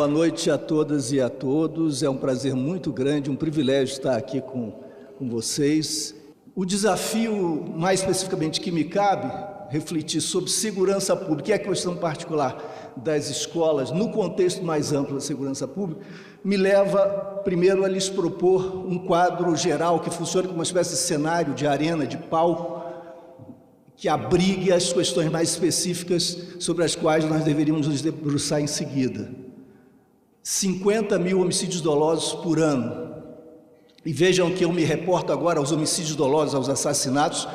Boa noite a todas e a todos. É um prazer muito grande, um privilégio estar aqui com vocês. O desafio, mais especificamente, que me cabe refletir sobre segurança pública, e a questão particular das escolas, no contexto mais amplo da segurança pública, me leva, primeiro, a lhes propor um quadro geral que funcione como uma espécie de cenário, de arena, de palco, que abrigue as questões mais específicas sobre as quais nós deveríamos nos debruçar em seguida. 50 mil homicídios dolosos por ano. E vejam que eu me reporto agora aos homicídios dolosos, aos assassinatos,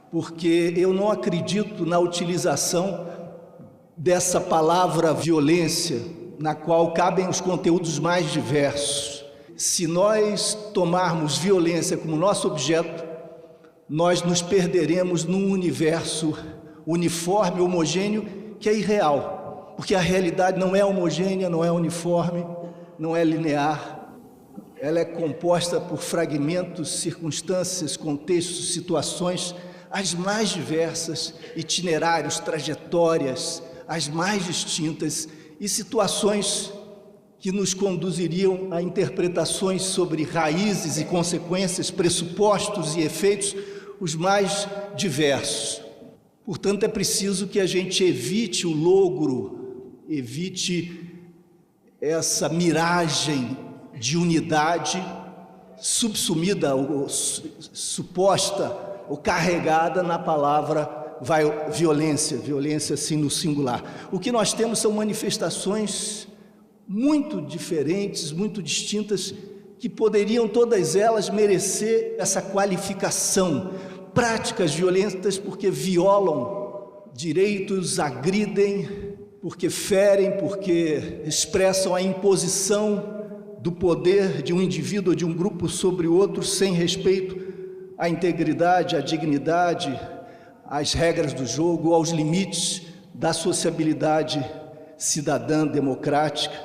porque eu não acredito na utilização dessa palavra violência, na qual cabem os conteúdos mais diversos. Se nós tomarmos violência como nosso objeto, nós nos perderemos num universo uniforme, homogêneo, que é irreal, porque a realidade não é homogênea, não é uniforme, não é linear, ela é composta por fragmentos, circunstâncias, contextos, situações, as mais diversas, itinerários, trajetórias, as mais distintas, e situações que nos conduziriam a interpretações sobre raízes e consequências, pressupostos e efeitos os mais diversos. Portanto, é preciso que a gente evite o logro, evite essa miragem de unidade subsumida ou suposta ou carregada na palavra violência, violência assim no singular. O que nós temos são manifestações muito diferentes, muito distintas, que poderiam todas elas merecer essa qualificação. Práticas violentas porque violam direitos, agridem, porque ferem, porque expressam a imposição do poder de um indivíduo ou de um grupo sobre o outro sem respeito à integridade, à dignidade, às regras do jogo, aos limites da sociabilidade cidadã democrática.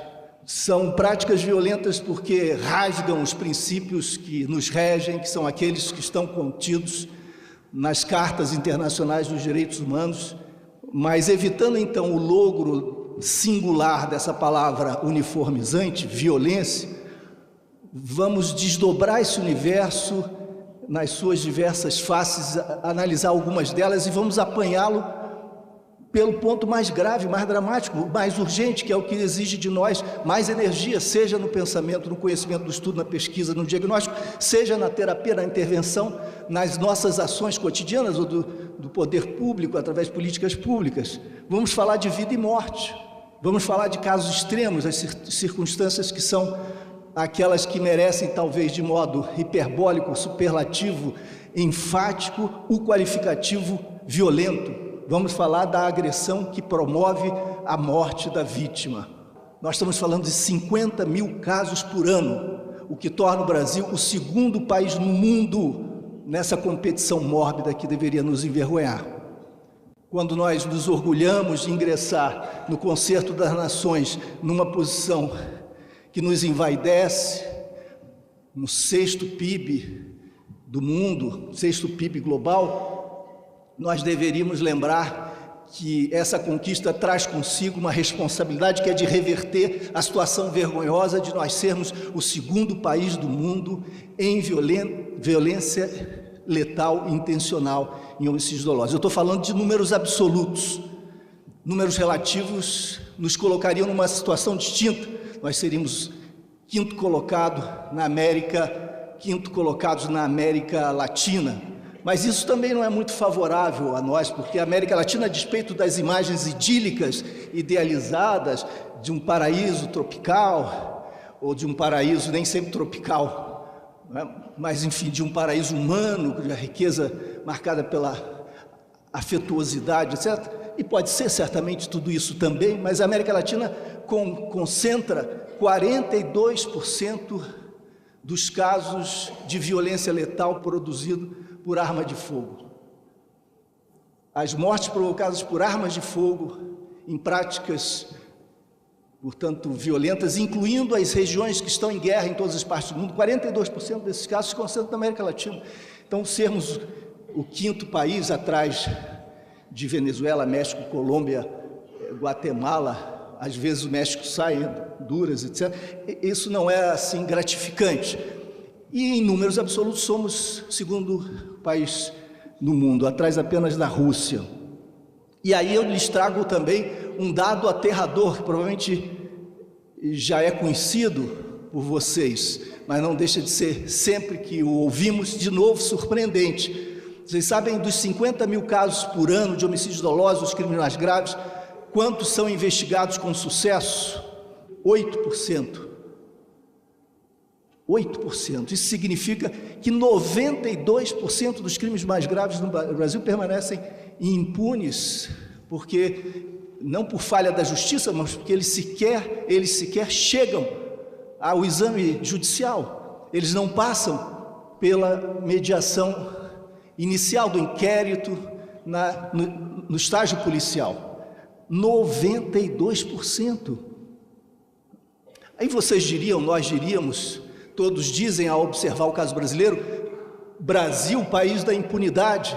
São práticas violentas porque rasgam os princípios que nos regem, que são aqueles que estão contidos nas cartas internacionais dos direitos humanos, mas evitando então o logro singular dessa palavra uniformizante, violência, vamos desdobrar esse universo nas suas diversas faces, analisar algumas delas e vamos apanhá-lo pelo ponto mais grave, mais dramático, mais urgente, que é o que exige de nós mais energia, seja no pensamento, no conhecimento do estudo, na pesquisa, no diagnóstico, seja na terapia, na intervenção, nas nossas ações cotidianas ou do poder público, através de políticas públicas. Vamos falar de vida e morte, vamos falar de casos extremos, as circunstâncias que são aquelas que merecem, talvez de modo hiperbólico, superlativo, enfático, o qualificativo violento. Vamos falar da agressão que promove a morte da vítima. Nós estamos falando de 50 mil casos por ano, o que torna o Brasil o segundo país no mundo nessa competição mórbida que deveria nos envergonhar. Quando nós nos orgulhamos de ingressar no concerto das nações numa posição que nos envaidece, no 6º PIB do mundo, 6º PIB global, nós deveríamos lembrar que essa conquista traz consigo uma responsabilidade que é de reverter a situação vergonhosa de nós sermos o segundo país do mundo em violência letal e intencional em homicídios dolosos. Eu estou falando de números absolutos. Números relativos nos colocariam numa situação distinta. Nós seríamos quinto colocados na América Latina. Mas isso também não é muito favorável a nós, porque a América Latina, a despeito das imagens idílicas, idealizadas, de um paraíso tropical, ou de um paraíso nem sempre tropical, né? Mas, enfim, de um paraíso humano, de riqueza marcada pela afetuosidade, etc. E pode ser certamente tudo isso também, mas a América Latina concentra 42% dos casos de violência letal produzido por arma de fogo. As mortes provocadas por armas de fogo em práticas, portanto, violentas, incluindo as regiões que estão em guerra em todas as partes do mundo, 42% desses casos se concentram na América Latina. Então, sermos o quinto país atrás de Venezuela, México, Colômbia, Guatemala, às vezes o México sai duras, etc. Isso não é assim gratificante. E em números absolutos somos o segundo país no mundo, atrás apenas da Rússia. E aí eu lhes trago também um dado aterrador, que provavelmente já é conhecido por vocês, mas não deixa de ser, sempre que o ouvimos, de novo surpreendente. Vocês sabem, dos 50 mil casos por ano de homicídios dolosos, crimes mais graves, quantos são investigados com sucesso? 8%. 8%. Isso significa que 92% dos crimes mais graves no Brasil permanecem impunes, porque não por falha da justiça, mas porque eles sequer chegam ao exame judicial. Eles não passam pela mediação inicial do inquérito no estágio policial. 92%. Aí vocês diriam, nós diríamos, todos dizem ao observar o caso brasileiro, Brasil, país da impunidade.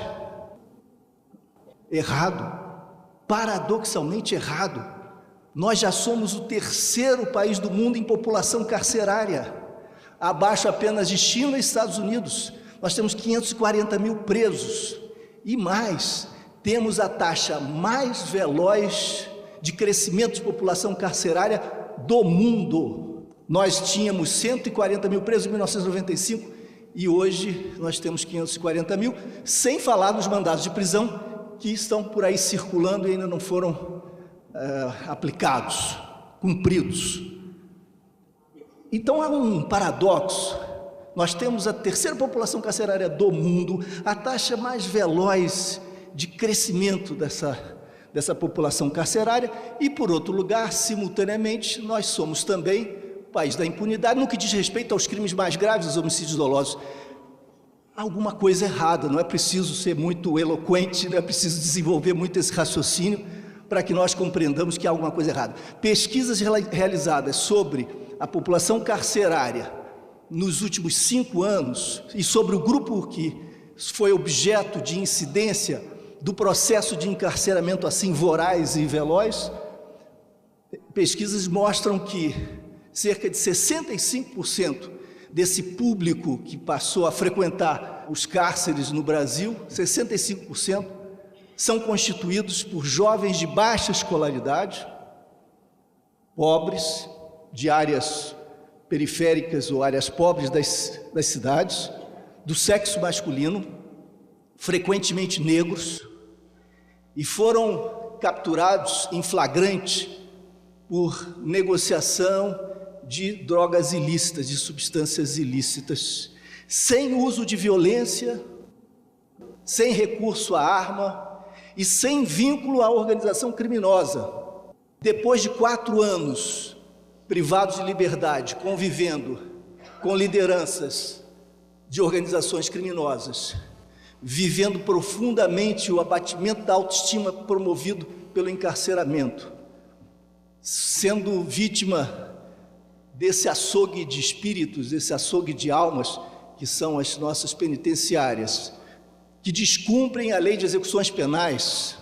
Errado, paradoxalmente errado. Nós já somos o terceiro país do mundo em população carcerária, abaixo apenas de China e Estados Unidos. Nós temos 540 mil presos e mais, temos a taxa mais veloz de crescimento de população carcerária do mundo. Nós tínhamos 140 mil presos em 1995 e hoje nós temos 540 mil, sem falar dos mandados de prisão que estão por aí circulando e ainda não foram aplicados, cumpridos. Então há um paradoxo. Nós temos a terceira população carcerária do mundo, a taxa mais veloz de crescimento dessa população carcerária e, por outro lugar, simultaneamente, nós somos também o país da impunidade no que diz respeito aos crimes mais graves, os homicídios dolosos. Alguma coisa errada, não é preciso ser muito eloquente, não é preciso desenvolver muito esse raciocínio para que nós compreendamos que há alguma coisa errada. Pesquisas realizadas sobre a população carcerária nos últimos 5 anos e sobre o grupo que foi objeto de incidência do processo de encarceramento assim voraz e veloz, pesquisas mostram que cerca de 65% desse público que passou a frequentar os cárceres no Brasil, 65%, são constituídos por jovens de baixa escolaridade, pobres, de áreas periféricas ou áreas pobres das cidades, do sexo masculino, frequentemente negros, e foram capturados em flagrante por negociação de drogas ilícitas, de substâncias ilícitas, sem uso de violência, sem recurso à arma e sem vínculo à organização criminosa. Depois de 4 anos privados de liberdade, convivendo com lideranças de organizações criminosas, vivendo profundamente o abatimento da autoestima promovido pelo encarceramento, sendo vítima desse açougue de espíritos, desse açougue de almas, que são as nossas penitenciárias, que descumprem a lei de execuções penais,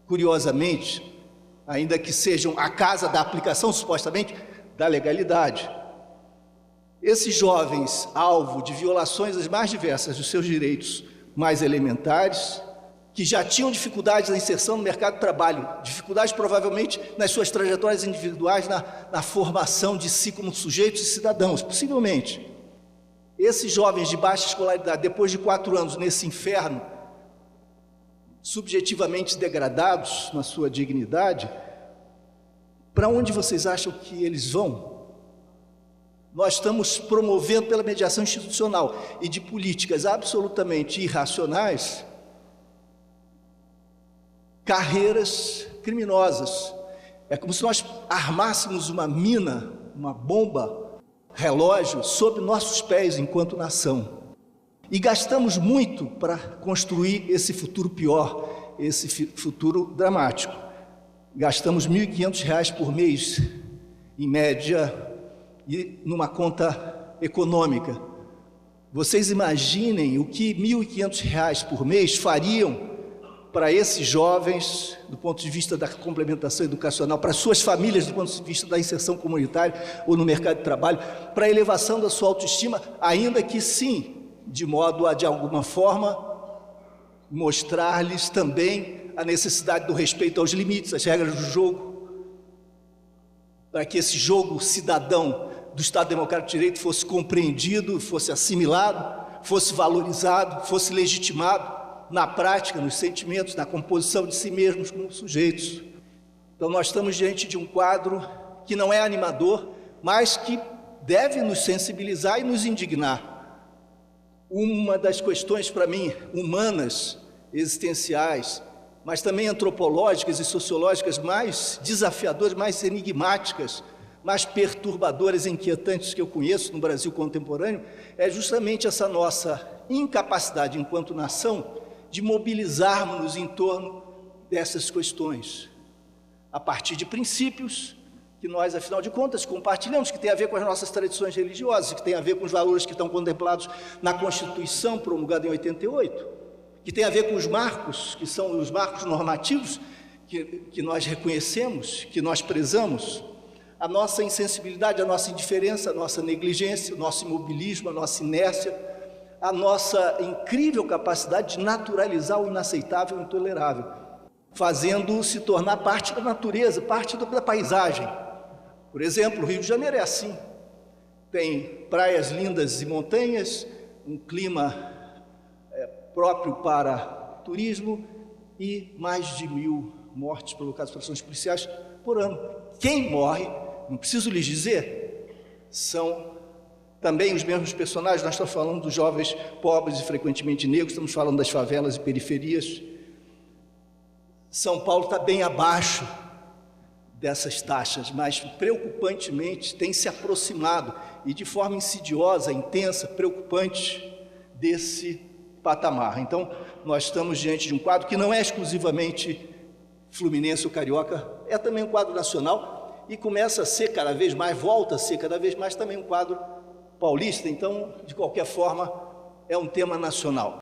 curiosamente, ainda que sejam a casa da aplicação, supostamente, da legalidade. Esses jovens, alvo de violações as mais diversas dos seus direitos mais elementares, que já tinham dificuldades na inserção no mercado de trabalho, dificuldades provavelmente nas suas trajetórias individuais, na formação de si como sujeitos e cidadãos, possivelmente. Esses jovens de baixa escolaridade, depois de 4 anos nesse inferno, subjetivamente degradados na sua dignidade, para onde vocês acham que eles vão? Nós estamos promovendo pela mediação institucional e de políticas absolutamente irracionais carreiras criminosas. É como se nós armássemos uma mina, uma bomba, relógio, sob nossos pés enquanto nação. E gastamos muito para construir esse futuro pior, esse futuro dramático. Gastamos R$ 1.500 por mês, em média, e numa conta econômica. Vocês imaginem o que R$ 1.500 por mês fariam para esses jovens, do ponto de vista da complementação educacional, para suas famílias, do ponto de vista da inserção comunitária ou no mercado de trabalho, para a elevação da sua autoestima, ainda que sim, de modo a, de alguma forma, mostrar-lhes também a necessidade do respeito aos limites, às regras do jogo, para que esse jogo cidadão do Estado Democrático de Direito fosse compreendido, fosse assimilado, fosse valorizado, fosse legitimado na prática, nos sentimentos, na composição de si mesmos como sujeitos. Então nós estamos diante de um quadro que não é animador, mas que deve nos sensibilizar e nos indignar. Uma das questões, para mim, humanas, existenciais, mas também antropológicas e sociológicas mais desafiadoras, mais enigmáticas, mais perturbadoras e inquietantes que eu conheço no Brasil contemporâneo, é justamente essa nossa incapacidade, enquanto nação, de mobilizarmos-nos em torno dessas questões, a partir de princípios que nós, afinal de contas, compartilhamos, que tem a ver com as nossas tradições religiosas, que tem a ver com os valores que estão contemplados na Constituição promulgada em 88, que tem a ver com os marcos, que são os marcos normativos que nós reconhecemos, que nós prezamos. A nossa insensibilidade, a nossa indiferença, a nossa negligência, o nosso imobilismo, a nossa inércia, a nossa incrível capacidade de naturalizar o inaceitável e o intolerável, fazendo-o se tornar parte da natureza, parte da paisagem. Por exemplo, o Rio de Janeiro é assim. Tem praias lindas e montanhas, um clima próprio para turismo e mais de 1000 mortes provocadas por ações policiais por ano. Quem morre, não preciso lhes dizer, são também os mesmos personagens. Nós estamos falando dos jovens pobres e frequentemente negros, estamos falando das favelas e periferias. São Paulo está bem abaixo dessas taxas, mas preocupantemente tem se aproximado e de forma insidiosa, intensa, preocupante desse patamar. Então, nós estamos diante de um quadro que não é exclusivamente fluminense ou carioca, é também um quadro nacional e começa a ser cada vez mais, volta a ser cada vez mais também um quadro paulista. Então, de qualquer forma, é um tema nacional.